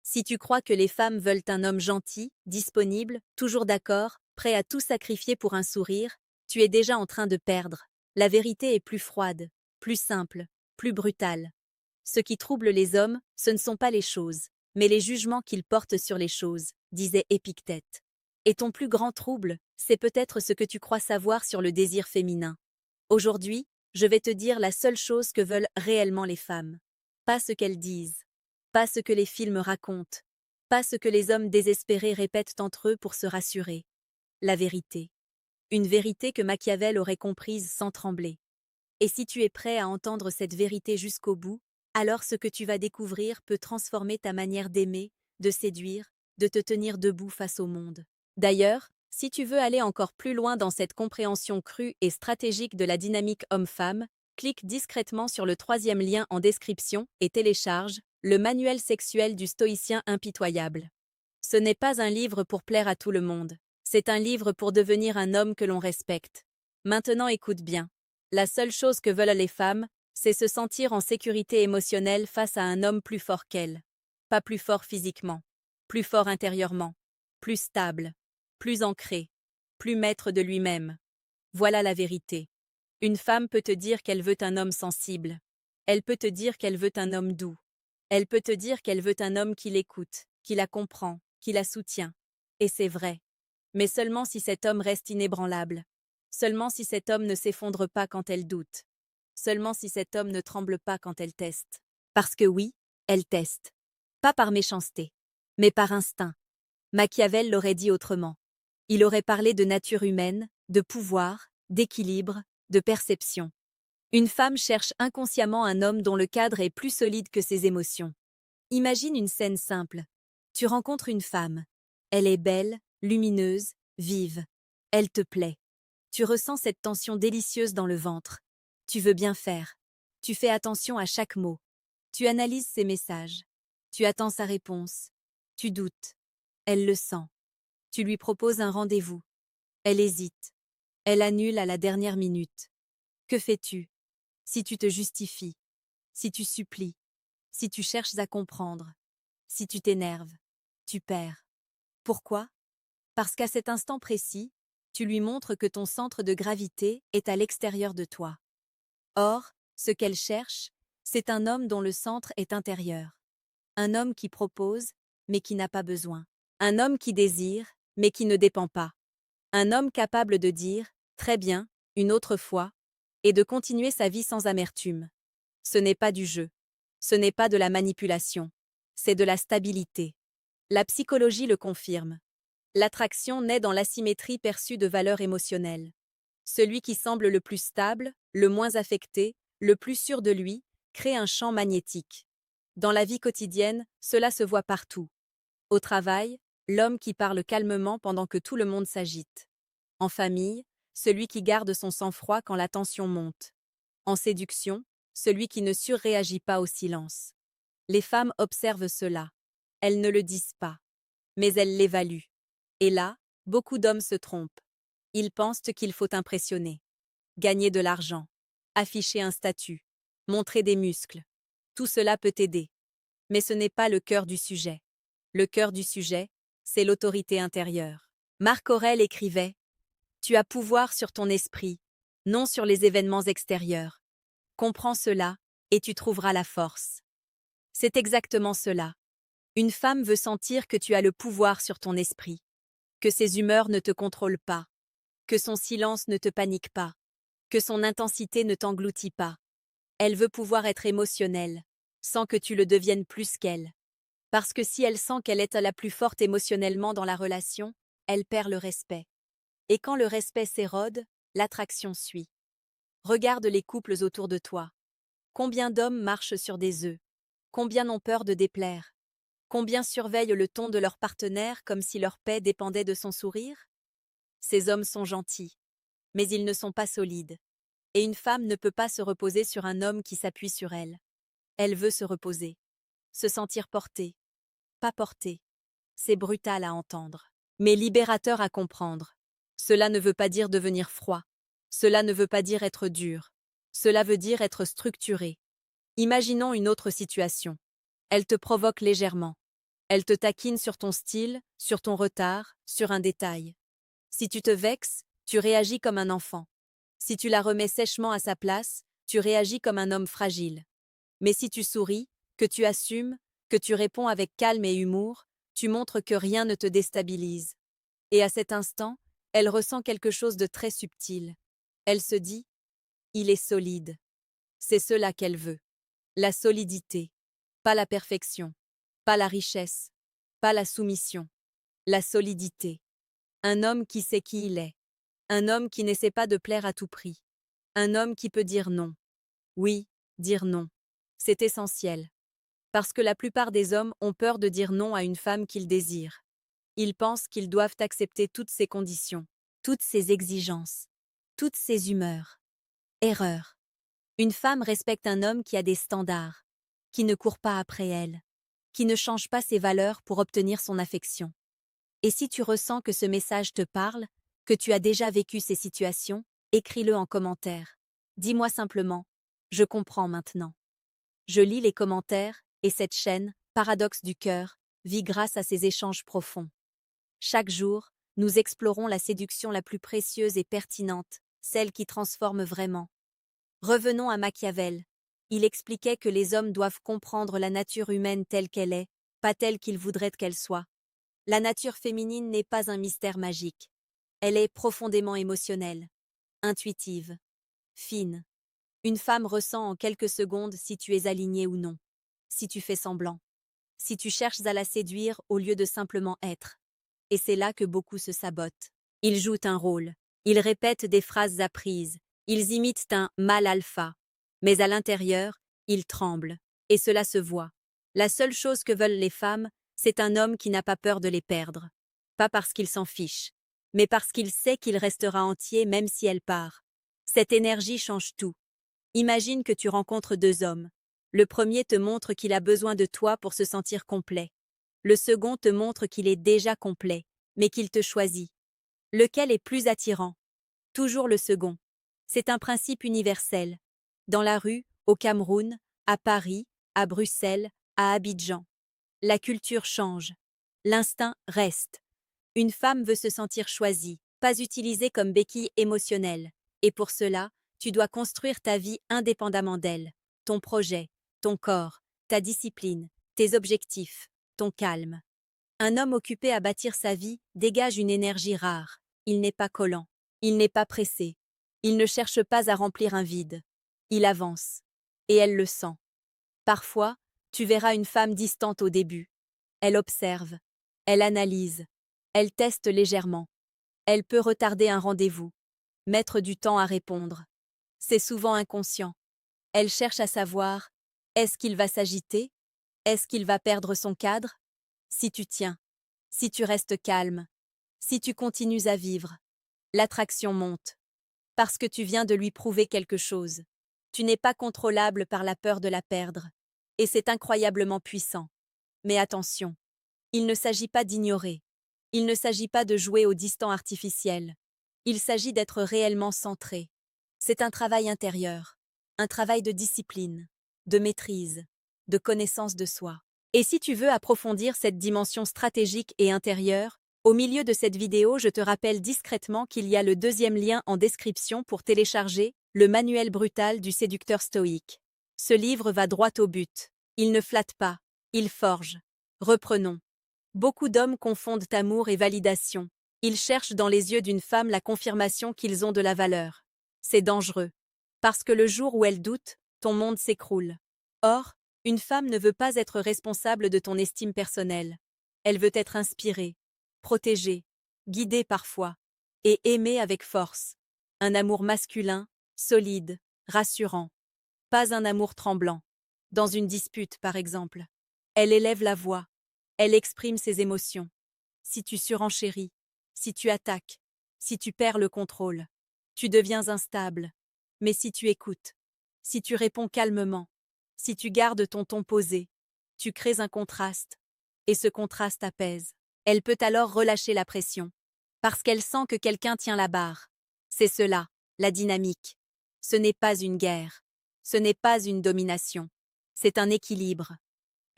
Si tu crois que les femmes veulent un homme gentil, disponible, toujours d'accord, prêt à tout sacrifier pour un sourire, tu es déjà en train de perdre. La vérité est plus froide, plus simple, plus brutale. Ce qui trouble les hommes, ce ne sont pas les choses, mais les jugements qu'ils portent sur les choses, disait Épictète. Et ton plus grand trouble, c'est peut-être ce que tu crois savoir sur le désir féminin. Aujourd'hui, je vais te dire la seule chose que veulent réellement les femmes. Pas ce qu'elles disent, pas ce que les films racontent, pas ce que les hommes désespérés répètent entre eux pour se rassurer. La vérité. Une vérité que Machiavel aurait comprise sans trembler. Et si tu es prêt à entendre cette vérité jusqu'au bout, alors ce que tu vas découvrir peut transformer ta manière d'aimer, de séduire, de te tenir debout face au monde. D'ailleurs, si tu veux aller encore plus loin dans cette compréhension crue et stratégique de la dynamique homme-femme, clique discrètement sur le troisième lien en description et télécharge le manuel sexuel du stoïcien impitoyable. Ce n'est pas un livre pour plaire à tout le monde, c'est un livre pour devenir un homme que l'on respecte. Maintenant écoute bien. La seule chose que veulent les femmes, c'est se sentir en sécurité émotionnelle face à un homme plus fort qu'elles. Pas plus fort physiquement, plus fort intérieurement, plus stable, plus ancré, plus maître de lui-même. Voilà la vérité. Une femme peut te dire qu'elle veut un homme sensible. Elle peut te dire qu'elle veut un homme doux. Elle peut te dire qu'elle veut un homme qui l'écoute, qui la comprend, qui la soutient. Et c'est vrai. Mais seulement si cet homme reste inébranlable. Seulement si cet homme ne s'effondre pas quand elle doute. Seulement si cet homme ne tremble pas quand elle teste. Parce que oui, elle teste. Pas par méchanceté, mais par instinct. Machiavel l'aurait dit autrement. Il aurait parlé de nature humaine, de pouvoir, d'équilibre, de perception. Une femme cherche inconsciemment un homme dont le cadre est plus solide que ses émotions. Imagine une scène simple. Tu rencontres une femme. Elle est belle, lumineuse, vive. Elle te plaît. Tu ressens cette tension délicieuse dans le ventre. Tu veux bien faire. Tu fais attention à chaque mot. Tu analyses ses messages. Tu attends sa réponse. Tu doutes. Elle le sent. Tu lui proposes un rendez-vous. Elle hésite. Elle annule à la dernière minute. Que fais-tu? Si tu te justifies, si tu supplies, si tu cherches à comprendre, si tu t'énerves, tu perds. Pourquoi? Parce qu'à cet instant précis, tu lui montres que ton centre de gravité est à l'extérieur de toi. Or, ce qu'elle cherche, c'est un homme dont le centre est intérieur. Un homme qui propose, mais qui n'a pas besoin. Un homme qui désire, mais qui ne dépend pas. Un homme capable de dire « très bien », une autre fois, et de continuer sa vie sans amertume. Ce n'est pas du jeu. Ce n'est pas de la manipulation. C'est de la stabilité. La psychologie le confirme. L'attraction naît dans l'asymétrie perçue de valeurs émotionnelles. Celui qui semble le plus stable, le moins affecté, le plus sûr de lui, crée un champ magnétique. Dans la vie quotidienne, cela se voit partout. Au travail, l'homme qui parle calmement pendant que tout le monde s'agite. En famille, celui qui garde son sang-froid quand la tension monte. En séduction, celui qui ne surréagit pas au silence. Les femmes observent cela. Elles ne le disent pas, mais elles l'évaluent. Et là, beaucoup d'hommes se trompent. Ils pensent qu'il faut impressionner, gagner de l'argent, afficher un statut, montrer des muscles. Tout cela peut aider. Mais ce n'est pas le cœur du sujet. Le cœur du sujet, c'est l'autorité intérieure. Marc Aurèle écrivait « Tu as pouvoir sur ton esprit, non sur les événements extérieurs. Comprends cela, et tu trouveras la force. » C'est exactement cela. Une femme veut sentir que tu as le pouvoir sur ton esprit, que ses humeurs ne te contrôlent pas, que son silence ne te panique pas, que son intensité ne t'engloutit pas. Elle veut pouvoir être émotionnelle, sans que tu le deviennes plus qu'elle. Parce que si elle sent qu'elle est la plus forte émotionnellement dans la relation, elle perd le respect. Et quand le respect s'érode, l'attraction suit. Regarde les couples autour de toi. Combien d'hommes marchent sur des œufs? Combien ont peur de déplaire? Combien surveillent le ton de leur partenaire comme si leur paix dépendait de son sourire? Ces hommes sont gentils, mais ils ne sont pas solides. Et une femme ne peut pas se reposer sur un homme qui s'appuie sur elle. Elle veut se reposer, se sentir portée, pas portée. C'est brutal à entendre, mais libérateur à comprendre. Cela ne veut pas dire devenir froid. Cela ne veut pas dire être dur. Cela veut dire être structuré. Imaginons une autre situation. Elle te provoque légèrement. Elle te taquine sur ton style, sur ton retard, sur un détail. Si tu te vexes, tu réagis comme un enfant. Si tu la remets sèchement à sa place, tu réagis comme un homme fragile. Mais si tu souris, que tu assumes, que tu réponds avec calme et humour, tu montres que rien ne te déstabilise. Et à cet instant, elle ressent quelque chose de très subtil. Elle se dit, il est solide. C'est cela qu'elle veut. La solidité. Pas la perfection. Pas la richesse. Pas la soumission. La solidité. Un homme qui sait qui il est. Un homme qui n'essaie pas de plaire à tout prix. Un homme qui peut dire non. Oui, dire non. C'est essentiel. Parce que la plupart des hommes ont peur de dire non à une femme qu'ils désirent. Ils pensent qu'ils doivent accepter toutes ses conditions, toutes ses exigences, toutes ses humeurs. Erreur. Une femme respecte un homme qui a des standards, qui ne court pas après elle, qui ne change pas ses valeurs pour obtenir son affection. Et si tu ressens que ce message te parle, que tu as déjà vécu ces situations, écris-le en commentaire. Dis-moi simplement, je comprends maintenant. Je lis les commentaires, et cette chaîne, Paradoxe du cœur, vit grâce à ces échanges profonds. Chaque jour, nous explorons la séduction la plus précieuse et pertinente, celle qui transforme vraiment. Revenons à Machiavel. Il expliquait que les hommes doivent comprendre la nature humaine telle qu'elle est, pas telle qu'ils voudraient qu'elle soit. La nature féminine n'est pas un mystère magique. Elle est profondément émotionnelle, intuitive, fine. Une femme ressent en quelques secondes si tu es aligné ou non, si tu fais semblant, si tu cherches à la séduire au lieu de simplement être. Et c'est là que beaucoup se sabotent. Ils jouent un rôle, ils répètent des phrases apprises, ils imitent un mâle alpha. Mais à l'intérieur, ils tremblent, et cela se voit. La seule chose que veulent les femmes, c'est un homme qui n'a pas peur de les perdre. Pas parce qu'il s'en fiche, mais parce qu'il sait qu'il restera entier même si elle part. Cette énergie change tout. Imagine que tu rencontres deux hommes. Le premier te montre qu'il a besoin de toi pour se sentir complet. Le second te montre qu'il est déjà complet, mais qu'il te choisit. Lequel est plus attirant? Toujours le second. C'est un principe universel. Dans la rue, au Cameroun, à Paris, à Bruxelles, à Abidjan. La culture change. L'instinct reste. Une femme veut se sentir choisie, pas utilisée comme béquille émotionnelle. Et pour cela, tu dois construire ta vie indépendamment d'elle. Ton projet, ton corps, ta discipline, tes objectifs, ton calme. Un homme occupé à bâtir sa vie dégage une énergie rare. Il n'est pas collant. Il n'est pas pressé. Il ne cherche pas à remplir un vide. Il avance. Et elle le sent. Parfois, tu verras une femme distante au début. Elle observe. Elle analyse. Elle teste légèrement. Elle peut retarder un rendez-vous. Mettre du temps à répondre. C'est souvent inconscient. Elle cherche à savoir, est-ce qu'il va s'agiter? Est-ce qu'il va perdre son cadre? Si tu tiens, si tu restes calme, si tu continues à vivre, l'attraction monte. Parce que tu viens de lui prouver quelque chose. Tu n'es pas contrôlable par la peur de la perdre. Et c'est incroyablement puissant. Mais attention, il ne s'agit pas d'ignorer. Il ne s'agit pas de jouer au distant artificiel. Il s'agit d'être réellement centré. C'est un travail intérieur, un travail de discipline, de maîtrise, de connaissance de soi. Et si tu veux approfondir cette dimension stratégique et intérieure, au milieu de cette vidéo, je te rappelle discrètement qu'il y a le deuxième lien en description pour télécharger le manuel brutal du séducteur stoïque. Ce livre va droit au but. Il ne flatte pas, il forge. Reprenons. Beaucoup d'hommes confondent amour et validation. Ils cherchent dans les yeux d'une femme la confirmation qu'ils ont de la valeur. C'est dangereux. Parce que le jour où elle doute, ton monde s'écroule. Or, une femme ne veut pas être responsable de ton estime personnelle. Elle veut être inspirée, protégée, guidée parfois, et aimée avec force. Un amour masculin, solide, rassurant. Pas un amour tremblant. Dans une dispute, par exemple. Elle élève la voix. Elle exprime ses émotions. Si tu surenchéris, si tu attaques, si tu perds le contrôle, tu deviens instable. Mais si tu écoutes, si tu réponds calmement, si tu gardes ton ton posé, tu crées un contraste. Et ce contraste apaise. Elle peut alors relâcher la pression. Parce qu'elle sent que quelqu'un tient la barre. C'est cela, la dynamique. Ce n'est pas une guerre. Ce n'est pas une domination. C'est un équilibre.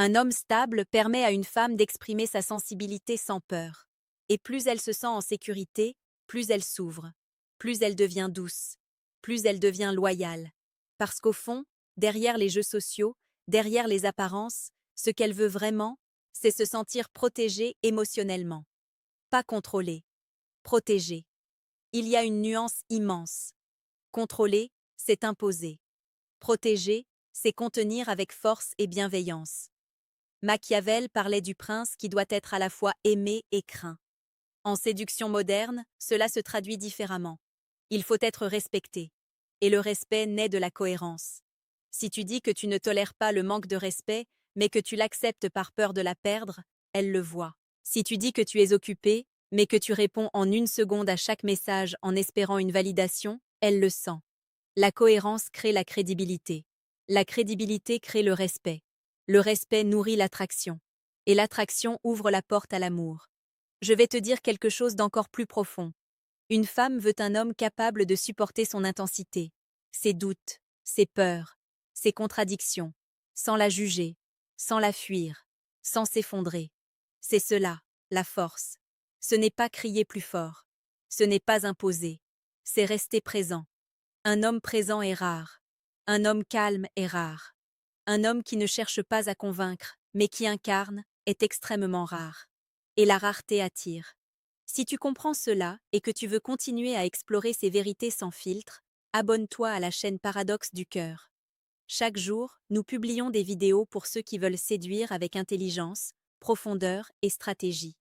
Un homme stable permet à une femme d'exprimer sa sensibilité sans peur. Et plus elle se sent en sécurité, plus elle s'ouvre, plus elle devient douce, plus elle devient loyale. Parce qu'au fond, derrière les jeux sociaux, derrière les apparences, ce qu'elle veut vraiment, c'est se sentir protégée émotionnellement. Pas contrôlée. Protégée. Il y a une nuance immense. Contrôler, c'est imposer. Protéger, c'est contenir avec force et bienveillance. Machiavel parlait du prince qui doit être à la fois aimé et craint. En séduction moderne, cela se traduit différemment. Il faut être respecté. Et le respect naît de la cohérence. Si tu dis que tu ne tolères pas le manque de respect, mais que tu l'acceptes par peur de la perdre, elle le voit. Si tu dis que tu es occupé, mais que tu réponds en 1 seconde à chaque message en espérant une validation, elle le sent. La cohérence crée la crédibilité. La crédibilité crée le respect. Le respect nourrit l'attraction. Et l'attraction ouvre la porte à l'amour. Je vais te dire quelque chose d'encore plus profond. Une femme veut un homme capable de supporter son intensité, ses doutes, ses peurs, ses contradictions, sans la juger, sans la fuir, sans s'effondrer. C'est cela, la force. Ce n'est pas crier plus fort. Ce n'est pas imposer. C'est rester présent. Un homme présent est rare. Un homme calme est rare. Un homme qui ne cherche pas à convaincre, mais qui incarne, est extrêmement rare. Et la rareté attire. Si tu comprends cela et que tu veux continuer à explorer ces vérités sans filtre, abonne-toi à la chaîne Paradoxe du cœur. Chaque jour, nous publions des vidéos pour ceux qui veulent séduire avec intelligence, profondeur et stratégie.